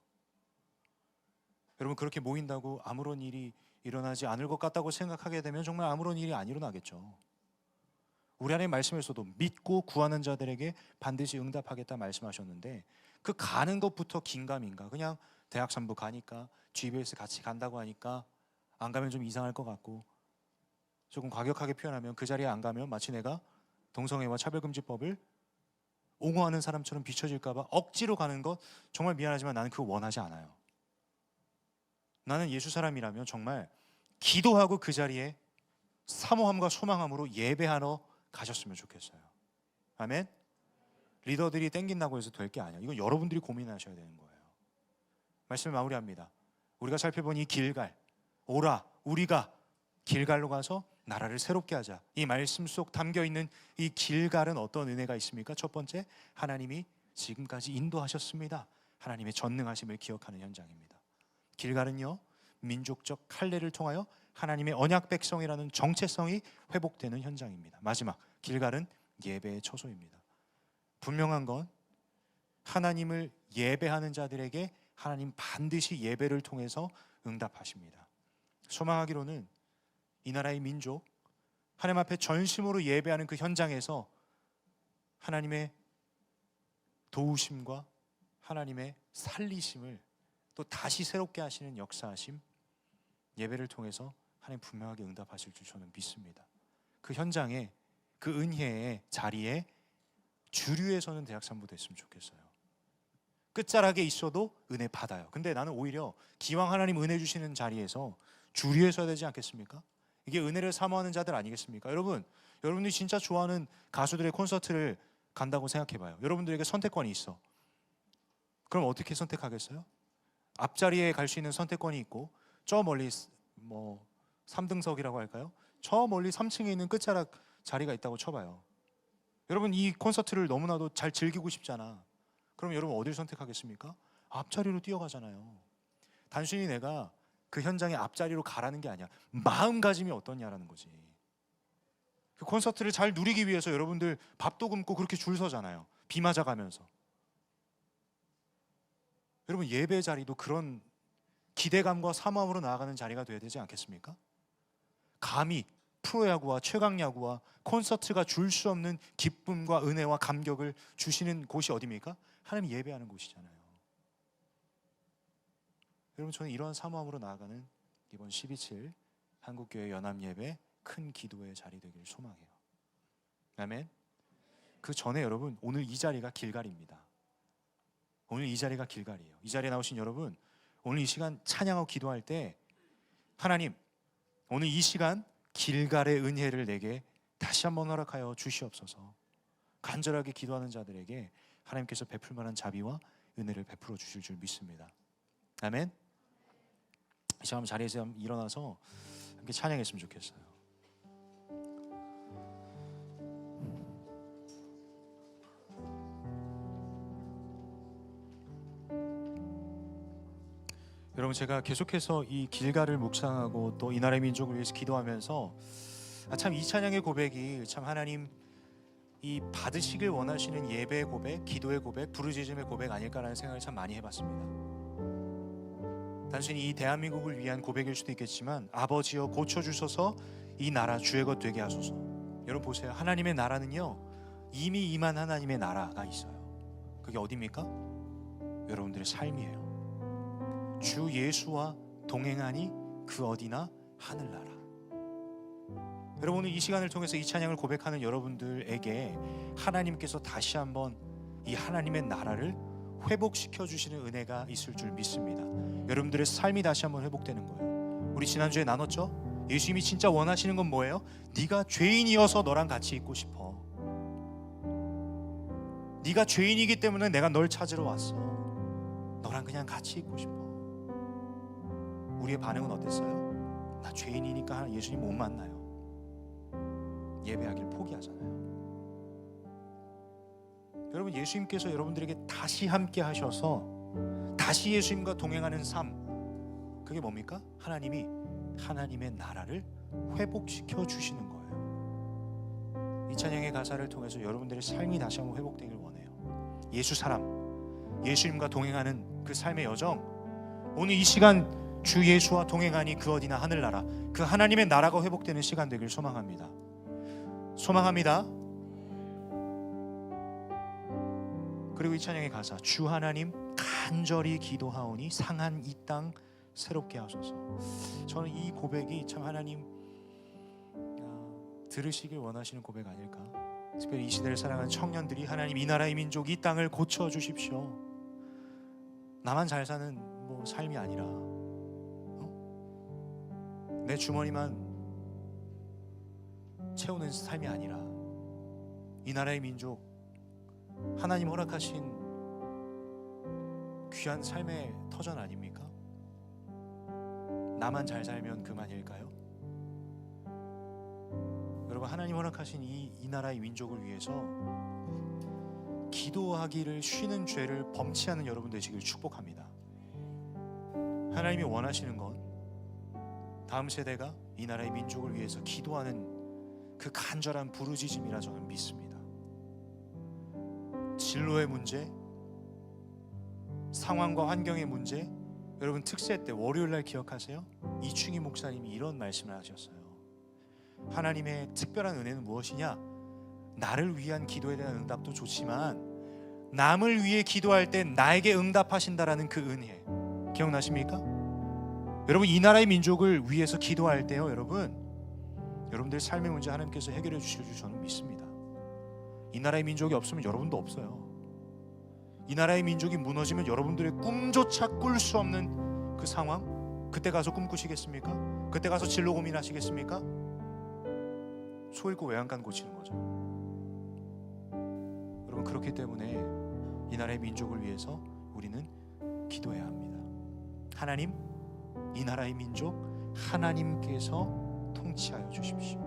Speaker 1: 여러분 그렇게 모인다고 아무런 일이 일어나지 않을 것 같다고 생각하게 되면 정말 아무런 일이 안 일어나겠죠. 우리 안에 말씀에서도 믿고 구하는 자들에게 반드시 응답하겠다 말씀하셨는데, 그 가는 것부터 긴가민가, 그냥 대학 산부 가니까 GBS 같이 간다고 하니까 안 가면 좀 이상할 것 같고, 조금 과격하게 표현하면 그 자리에 안 가면 마치 내가 동성애와 차별금지법을 옹호하는 사람처럼 비춰질까 봐 억지로 가는 것, 정말 미안하지만 나는 그거 원하지 않아요. 나는 예수 사람이라면 정말 기도하고 그 자리에 사모함과 소망함으로 예배하러 가셨으면 좋겠어요. 아멘. 리더들이 땡긴다고 해서 될 게 아니야. 이건 여러분들이 고민하셔야 되는 거예요. 말씀을 마무리합니다. 우리가 살펴본 이 길갈, 오라, 우리가 길갈로 가서 나라를 새롭게 하자. 이 말씀 속 담겨있는 이 길갈은 어떤 은혜가 있습니까? 첫 번째, 하나님이 지금까지 인도하셨습니다. 하나님의 전능하심을 기억하는 현장입니다. 길갈은요, 민족적 할례를 통하여 하나님의 언약 백성이라는 정체성이 회복되는 현장입니다. 마지막, 길갈은 예배의 처소입니다. 분명한 건 하나님을 예배하는 자들에게 하나님 반드시 예배를 통해서 응답하십니다. 소망하기로는 이 나라의 민족, 하나님 앞에 전심으로 예배하는 그 현장에서 하나님의 도우심과 하나님의 살리심을 또 다시 새롭게 하시는 역사하심, 예배를 통해서 하나님 분명하게 응답하실 줄 저는 믿습니다. 그 현장에, 그 은혜의 자리에 주류에서는 대학산부 됐으면 좋겠어요. 끝자락에 있어도 은혜 받아요. 근데 나는 오히려 기왕 하나님 은혜 주시는 자리에서 주류에 서야 되지 않겠습니까? 이게 은혜를 사모하는 자들 아니겠습니까? 여러분들이 진짜 좋아하는 가수들의 콘서트를 간다고 생각해봐요. 여러분들에게 선택권이 있어. 그럼 어떻게 선택하겠어요? 앞자리에 갈 수 있는 선택권이 있고 저 멀리 3등석이라고 할까요? 저 멀리 3층에 있는 끝자락 자리가 있다고 쳐봐요. 여러분 이 콘서트를 너무나도 잘 즐기고 싶잖아. 그럼 여러분 어디를 선택하겠습니까? 앞자리로 뛰어가잖아요. 단순히 내가 그 현장의 앞자리로 가라는 게 아니야. 마음가짐이 어떠냐라는 거지. 그 콘서트를 잘 누리기 위해서 여러분들 밥도 굶고 그렇게 줄 서잖아요. 비 맞아가면서. 여러분 예배 자리도 그런 기대감과 사모함으로 나아가는 자리가 돼야 되지 않겠습니까? 감히 프로야구와 최강야구와 콘서트가 줄 수 없는 기쁨과 은혜와 감격을 주시는 곳이 어디입니까? 하나님 예배하는 곳이잖아요. 여러분 저는 이런 사모함으로 나아가는 이번 12.7 한국교회 연합예배 큰 기도의 자리 되기를 소망해요. 아멘. 그 전에 여러분 오늘 이 자리가 길갈입니다. 오늘 이 자리가 길갈이에요. 이 자리에 나오신 여러분 오늘 이 시간 찬양하고 기도할 때 하나님 오늘 이 시간 길갈의 은혜를 내게 다시 한번 허락하여 주시옵소서. 간절하게 기도하는 자들에게 하나님께서 베풀 만한 자비와 은혜를 베풀어 주실 줄 믿습니다. 아멘. 이 시간 자리에서 일어나서 함께 찬양했으면 좋겠어요. 여러분 제가 계속해서 이 길갈을 묵상하고 또 이 나라의 민족을 위해서 기도하면서 참 이 찬양의 고백이 참 하나님 이 받으시길 원하시는 예배의 고백, 기도의 고백, 부르짖음의 고백 아닐까라는 생각을 참 많이 해봤습니다. 단순히 이 대한민국을 위한 고백일 수도 있겠지만 아버지여 고쳐주소서 이 나라 주의 것 되게 하소서. 여러분 보세요. 하나님의 나라는요 이미 임한 하나님의 나라가 있어요. 그게 어디입니까? 여러분들의 삶이에요. 주 예수와 동행하니 그 어디나 하늘나라. 여러분 오늘 이 시간을 통해서 이 찬양을 고백하는 여러분들에게 하나님께서 다시 한번 이 하나님의 나라를 회복시켜 주시는 은혜가 있을 줄 믿습니다. 여러분들의 삶이 다시 한번 회복되는 거예요. 우리 지난주에 나눴죠? 예수님이 진짜 원하시는 건 뭐예요? 네가 죄인이어서 너랑 같이 있고 싶어. 네가 죄인이기 때문에 내가 널 찾으러 왔어. 너랑 그냥 같이 있고 싶어. 우리의 반응은 어땠어요? 나 죄인이니까 예수님 못 만나요. 예배하기를 포기하잖아요. 여러분 예수님께서 여러분들에게 다시 함께 하셔서 다시 예수님과 동행하는 삶, 그게 뭡니까? 하나님이 하나님의 나라를 회복시켜 주시는 거예요. 이 찬양의 가사를 통해서 여러분들의 삶이 다시 한번 회복되길 원해요. 예수 사람, 예수님과 동행하는 그 삶의 여정, 오늘 이 시간 주 예수와 동행하니 그 어디나 하늘나라, 그 하나님의 나라가 회복되는 시간 되길 소망합니다. 소망합니다. 그리고 이 찬양의 가사, 주 하나님 간절히 기도하오니 상한 이 땅 새롭게 하소서. 저는 이 고백이 참 하나님 들으시길 원하시는 고백 아닐까. 특별히 이 시대를 살아가는 청년들이 하나님 이 나라의 민족 이 땅을 고쳐주십시오. 나만 잘 사는 삶이 아니라 내 주머니만 채우는 삶이 아니라 이 나라의 민족 하나님 허락하신 귀한 삶의 터전 아닙니까? 나만 잘 살면 그만일까요? 여러분 하나님 허락하신 이 나라의 민족을 위해서 기도하기를 쉬는 죄를 범치 않은 여러분 되시길 축복합니다. 하나님이 원하시는 건 다음 세대가 이 나라의 민족을 위해서 기도하는 그 간절한 부르짖음이라 저는 믿습니다. 진로의 문제, 상황과 환경의 문제, 여러분 특세 때 월요일날 기억하세요? 이충희 목사님이 이런 말씀을 하셨어요. 하나님의 특별한 은혜는 무엇이냐? 나를 위한 기도에 대한 응답도 좋지만 남을 위해 기도할 때 나에게 응답하신다라는 그 은혜 기억나십니까? 여러분, 이 나라의 민족을 위해서 기도할 때요, 여러분들의 삶의 문제 하나님께서 해결해 주실 줄 저는 믿습니다. 이 나라의 민족이 없으면 여러분도 없어요. 이 나라의 민족이 무너지면 여러분들의 꿈조차 꿀 수 없는 그 상황, 그때 가서 꿈꾸시겠습니까? 그때 가서 진로 고민하시겠습니까? 소 잃고 외양간 고치는 거죠. 여러분, 그렇기 때문에 이 나라의 민족을 위해서 우리는 기도해야 합니다. 하나님, 이 나라의 민족 하나님께서 통치하여 주십시오.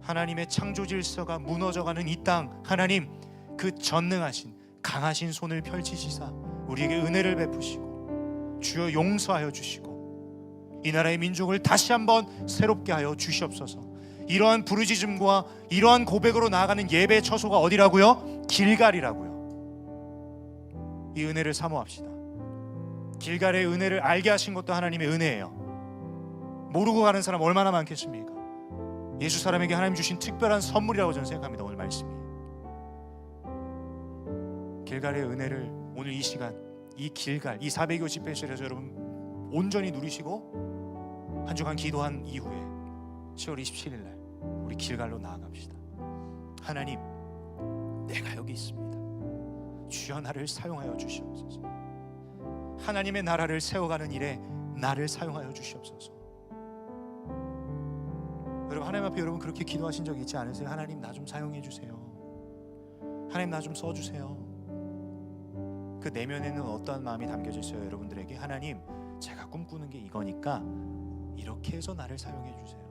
Speaker 1: 하나님의 창조 질서가 무너져가는 이 땅, 하나님 그 전능하신 강하신 손을 펼치시사 우리에게 은혜를 베푸시고 주여 용서하여 주시고 이 나라의 민족을 다시 한번 새롭게 하여 주시옵소서. 이러한 부르짖음과 이러한 고백으로 나아가는 예배의 처소가 어디라고요? 길갈이라고요. 이 은혜를 사모합시다. 길갈의 은혜를 알게 하신 것도 하나님의 은혜예요. 모르고 가는 사람 얼마나 많겠습니까? 예수 사람에게 하나님 주신 특별한 선물이라고 저는 생각합니다. 오늘 말씀이 길갈의 은혜를 오늘 이 시간, 이 길갈, 이 400여 집회실에서 여러분 온전히 누리시고 한 주간 기도한 이후에 10월 27일 날 우리 길갈로 나아갑시다. 하나님, 내가 여기 있습니다. 주여 나를 사용하여 주시옵소서. 하나님의 나라를 세워가는 일에 나를 사용하여 주시옵소서. 여러분, 하나님 앞에 여러분 그렇게 기도하신 적 있지 않으세요? 하나님, 나 좀 사용해 주세요. 하나님, 나 좀 써주세요. 그 내면에는 어떠한 마음이 담겨져 있어요? 여러분들에게 하나님, 제가 꿈꾸는 게 이거니까 이렇게 해서 나를 사용해 주세요.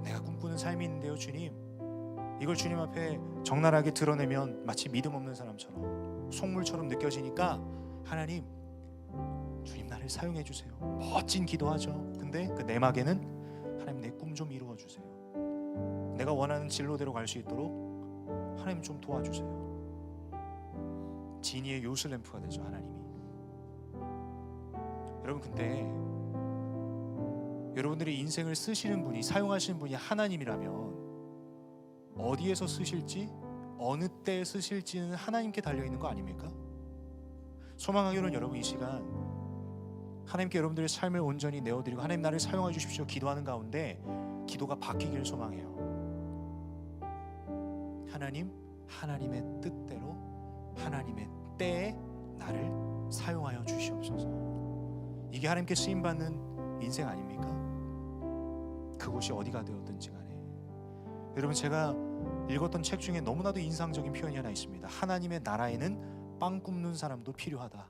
Speaker 1: 내가 꿈꾸는 삶이 있는데요, 주님, 이걸 주님 앞에 적나라하게 드러내면 마치 믿음 없는 사람처럼 속물처럼 느껴지니까 하나님, 주님 나를 사용해 주세요. 멋진 기도하죠. 근데 그 내막에는 하나님, 내 꿈 좀 이루어 주세요. 내가 원하는 진로대로 갈 수 있도록 하나님 좀 도와주세요. 진이의 요술램프가 되죠, 하나님이. 여러분, 근데 여러분들의 인생을 쓰시는 분이, 사용하시는 분이 하나님이라면 어디에서 쓰실지, 어느 때에 쓰실지는 하나님께 달려있는 거 아닙니까? 소망하기로는 여러분, 이 시간 하나님께 여러분들의 삶을 온전히 내어드리고 하나님 나를 사용해 주십시오 기도하는 가운데 기도가 바뀌기를 소망해요. 하나님, 하나님의 뜻대로 하나님의 때에 나를 사용하여 주시옵소서. 이게 하나님께 쓰임받는 인생 아닙니까? 그곳이 어디가 되었든지 간에. 여러분, 제가 읽었던 책 중에 너무나도 인상적인 표현이 하나 있습니다. 하나님의 나라에는 빵 굽는 사람도 필요하다.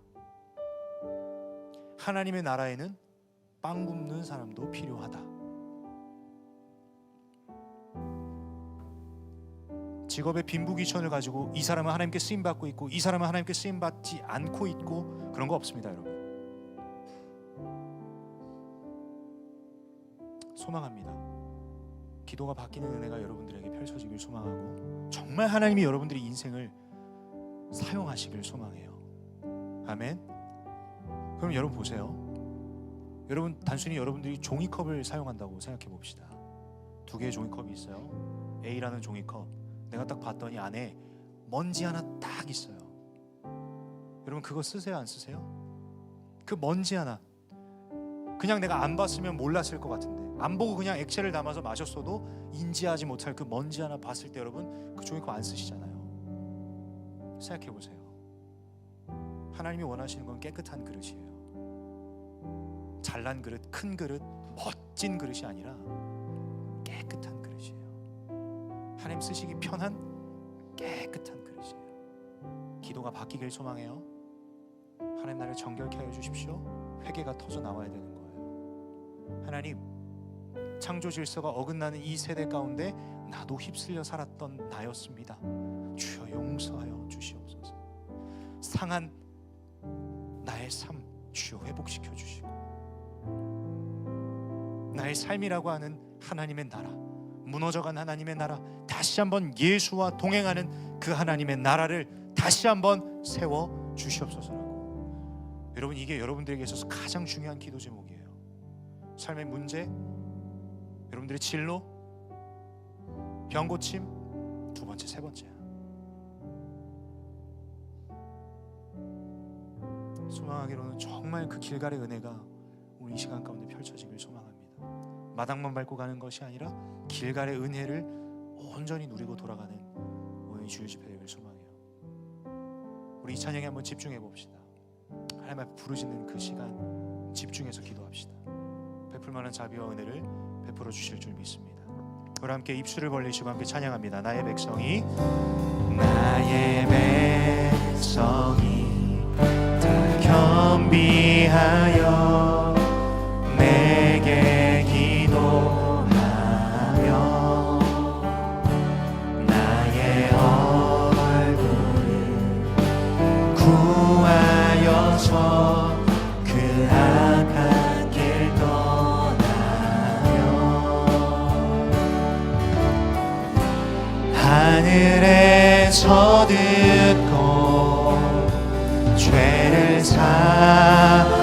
Speaker 1: 하나님의 나라에는 빵 굽는 사람도 필요하다. 직업의 빈부귀천을 가지고 이 사람은 하나님께 쓰임받고 있고 이 사람은 하나님께 쓰임받지 않고 있고 그런 거 없습니다, 여러분. 소망합니다. 기도가 바뀌는 은혜가 여러분들에게 펼쳐지길 소망하고 정말 하나님이 여러분들의 인생을 사용하시길 소망해요. 아멘. 그럼 여러분 보세요. 여러분, 단순히 여러분들이 종이컵을 사용한다고 생각해 봅시다. 두 개의 종이컵이 있어요. A라는 종이컵, 내가 딱 봤더니 안에 먼지 하나 딱 있어요. 여러분, 그거 쓰세요, 안 쓰세요? 그 먼지 하나 그냥 내가 안 봤으면 몰랐을 것 같은데, 안 보고 그냥 액체를 담아서 마셨어도 인지하지 못할 그 먼지 하나 봤을 때 여러분 그 종이컵 안 쓰시잖아요. 생각해 보세요. 하나님이 원하시는 건 깨끗한 그릇이에요. 잘난 그릇, 큰 그릇, 멋진 그릇이 아니라 깨끗한 그릇이에요. 하나님 쓰시기 편한 깨끗한 그릇이에요. 기도가 바뀌길 소망해요. 하나님, 나를 정결케 하여 주십시오. 회개가 터져 나와야 되는 거예요. 하나님, 창조 질서가 어긋나는 이 세대 가운데 나도 휩쓸려 살았던 나였습니다. 주여 용서하여 주시옵소서. 상한 나의 삶 주여 회복시켜 주시고, 나의 삶이라고 하는 하나님의 나라, 무너져간 하나님의 나라, 다시 한번 예수와 동행하는 그 하나님의 나라를 다시 한번 세워 주시옵소서라고. 여러분, 이게 여러분들에게 있어서 가장 중요한 기도 제목이에요. 삶의 문제, 여러분들의 진로, 병 고침, 두 번째, 세 번째야. 소망하기로는 정말 그 길갈의 은혜가 오늘 이 시간 가운데 펼쳐지길 소망합니다. 마당만 밟고 가는 것이 아니라 길갈의 은혜를 온전히 누리고 돌아가는 오늘 주일 집회 되길 소망해요. 우리 이 찬양에 한번 집중해 봅시다. 하나님 앞에 부르짖는 그 시간 집중해서 기도합시다. 베풀 만한 자비와 은혜를 베풀어 주실 줄 믿습니다. 우리 함께 입술을 벌리시고 함께 찬양합니다. 나의 백성이 다 겸비하여 내게 기도하며 나의 얼굴을 구하여서 그 악한 길 떠나며 하늘에서 듣고 죄를 사하며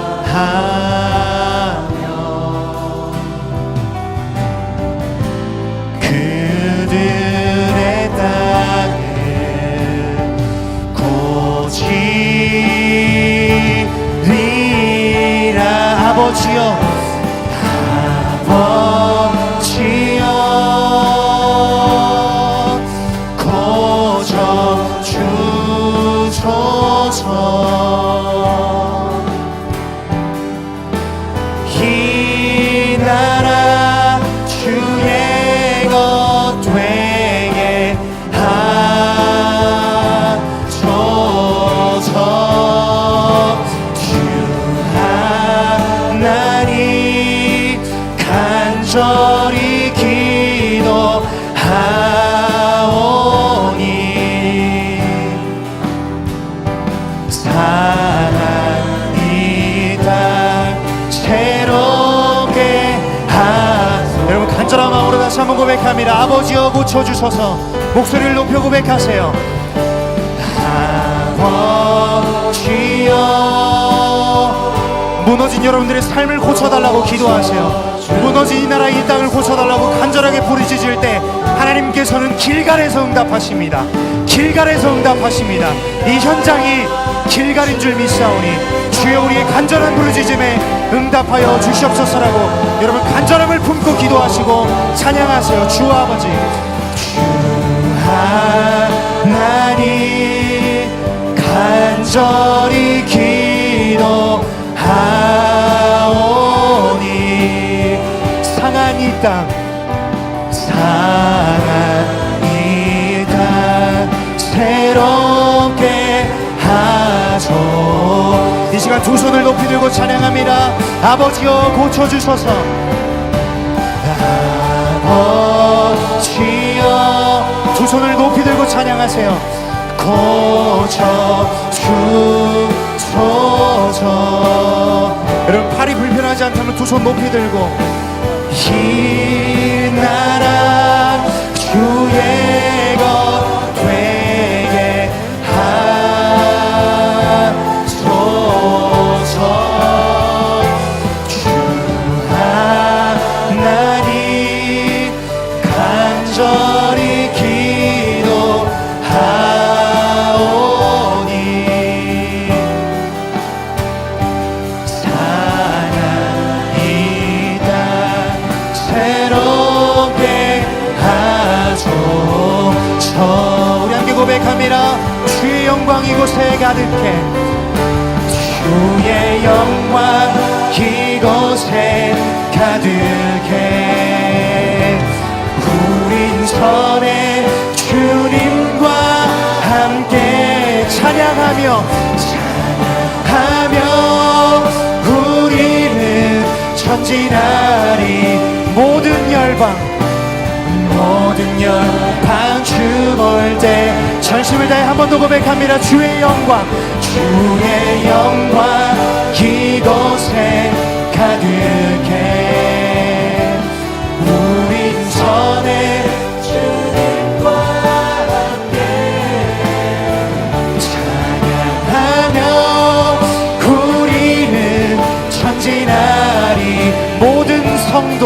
Speaker 1: 그들의 땅을 고치리라. 아버지여 고쳐주소서. 이 나라 주의 것 되게 하소서. 주 하나님 간절히 기도하오니 사랑이 다 새롭게 여러분 간절한 마음으로 다시 한번 고백합니다. 아버지여 고쳐주소서. 목소리를 높여 고백하세요. 아버지여 무너진 여러분들의 삶을 고쳐달라고 기도하세요. 무너진 이 나라 이 땅을 고쳐달라고 간절하게 부르짖을 때 하나님께서는 길갈에서 응답하십니다. 길갈에서 응답하십니다. 이 현장이 길갈인 줄 믿사오니 주여 우리의 간절한 부르짖음에 응답하여 주시옵소서라고 여러분 간절함을 품고 기도하시고 찬양하세요. 주 아버지 주 하나님 간절히 기도하오니 상한 이 땅 새롭게 하소. 이 시간 두 손을 높이 들고 찬양합니다. 아버지여 고쳐주소서. 아버지여 두 손을 높이 들고 찬양하세요. 고쳐주소서. 여러분 팔이 불편하지 않다면 두 손 높이 들고 이 나라 주의 것 되게 하소서. 주 하나님 간절히 기도하오니 사랑이 다 새롭게 하소. 우리 함께 고백합니다. 주의 영광 이곳에 가득해. 주의 영광 이곳에 가득해. 우린 선해 주님과 함께 찬양하며 우리는 전진하리. 모든 열방 주 볼 때 전심을 다해 한 번 더 고백합니다. 주의 영광 이곳에 가득해. 우린 선해 주님과 함께 찬양하며 우리는 전진하리. 모든 성도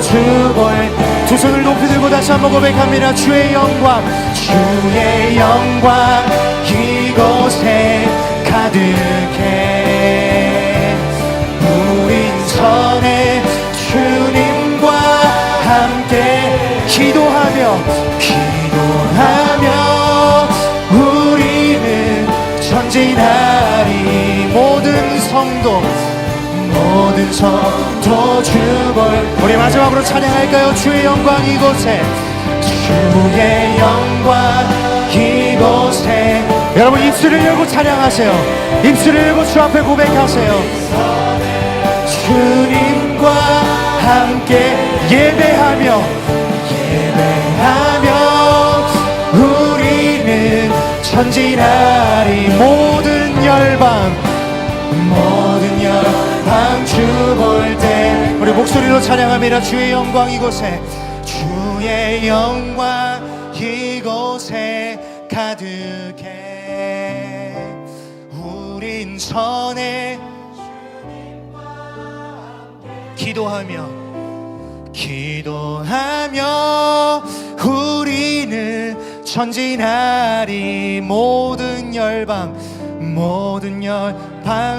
Speaker 1: 주볼 두 손을 높이 들고
Speaker 2: 다시 한번 고백합니다. 주의 영광, 주의 영광 이곳에 가득해. 우린 전에 주님과 함께 기도하며 우리는 전진하리. 모든 성도 주벌. 우리 마지막으로 찬양할까요? 주의 영광 이곳에, 주의 영광 이곳에. 여러분 입술을 열고 찬양하세요. 입술을 열고 주 앞에 고백하세요. 주님과 함께 예배하며 우리는 전진하리. 모든 열방 주 볼 때 우리 목소리로 찬양합니다. 주의 영광 이곳에, 주의 영광 이곳에 가득해. 우린 전에 기도하며 우리는 전진하리. 모든 열방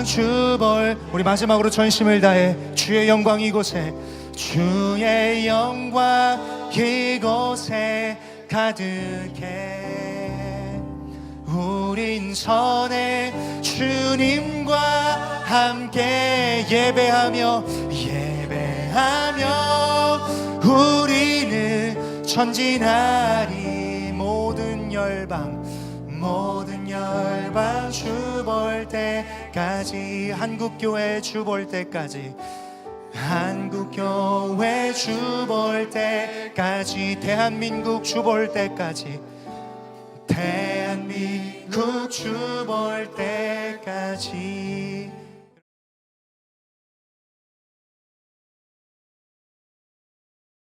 Speaker 2: 주볼. 우리 마지막으로 전심을 다해 주의 영광 이곳에, 주의 영광 이곳에 가득해. 우린 전에 주님과 함께 예배하며 우리는 전진하리. 모든 열방 주 볼 때까지, 한국교회 주 볼 때까지, 한국교회 주 볼 때까지, 대한민국 주 볼 때까지, 대한민국 주 볼 때까지.